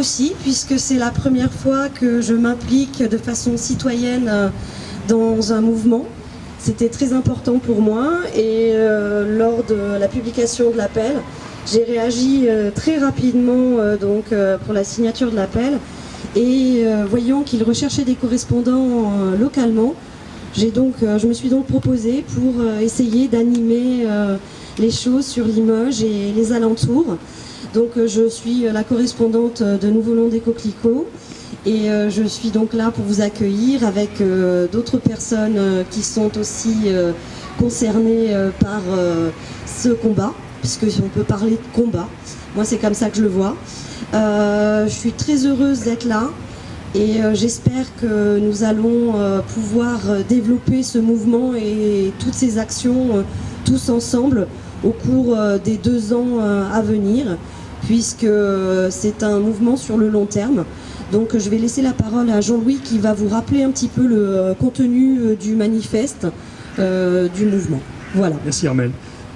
aussi, puisque c'est la première fois que je m'implique de façon citoyenne dans un mouvement. C'était très important pour moi et lors de la publication de l'appel, j'ai réagi très rapidement pour la signature de l'appel et voyant qu'il recherchait des correspondants localement, je me suis donc proposée pour essayer d'animer les choses sur Limoges et les alentours. Donc je suis la correspondante de Nouveau Long des Coquelicots et je suis donc là pour vous accueillir avec d'autres personnes qui sont aussi concernées par ce combat, puisque on peut parler de combat. Moi c'est comme ça que je le vois. Je suis très heureuse d'être là et j'espère que nous allons pouvoir développer ce mouvement et toutes ces actions tous ensemble au cours des 2 ans à venir, puisque c'est un mouvement sur le long terme. Donc je vais laisser la parole à Jean-Louis qui va vous rappeler un petit peu le contenu du manifeste du mouvement. Voilà. Merci Armelle.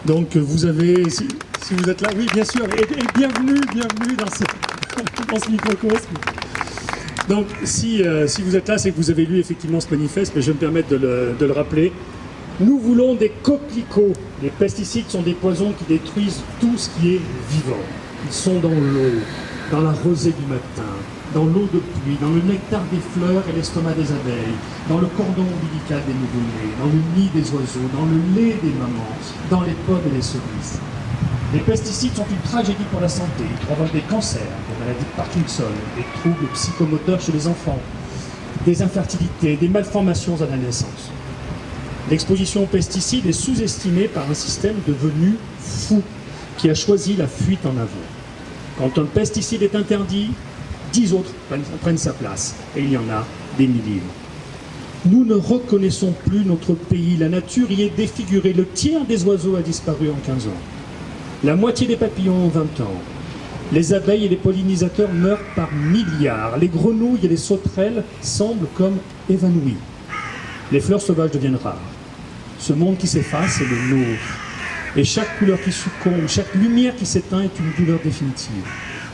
Donc vous avez, si vous êtes là, oui bien sûr, et bienvenue dans ce microcosme. Donc si vous êtes là, c'est que vous avez lu effectivement ce manifeste, mais je vais me permettre de le rappeler. Nous voulons des coquelicots. Les pesticides sont des poisons qui détruisent tout ce qui est vivant. Ils sont dans l'eau, dans la rosée du matin, dans l'eau de pluie, dans le nectar des fleurs et l'estomac des abeilles, dans le cordon ombilical des nouveau-nés, dans le nid des oiseaux, dans le lait des mamans, dans les pommes et les cerises. Les pesticides sont une tragédie pour la santé. Ils provoquent des cancers, des maladies de Parkinson, des troubles psychomoteurs chez les enfants, des infertilités, des malformations à la naissance. L'exposition aux pesticides est sous-estimée par un système devenu fou, qui a choisi la fuite en avant. Quand un pesticide est interdit, 10 autres prennent sa place, et il y en a des milliers. Nous ne reconnaissons plus notre pays, la nature y est défigurée, le tiers des oiseaux a disparu en 15 ans. La moitié des papillons ont 20 ans. Les abeilles et les pollinisateurs meurent par milliards. Les grenouilles et les sauterelles semblent comme évanouies. Les fleurs sauvages deviennent rares. Ce monde qui s'efface est le nôtre. Et chaque couleur qui succombe, chaque lumière qui s'éteint est une douleur définitive.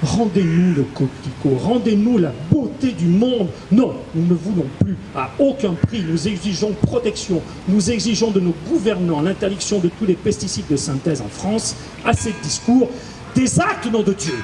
Rendez-nous le coquelicot, rendez-nous la beauté du monde. Non, nous ne voulons plus, à aucun prix. Nous exigeons protection. Nous exigeons de nos gouvernants l'interdiction de tous les pesticides de synthèse en France. Assez de discours, des actes, nom de Dieu.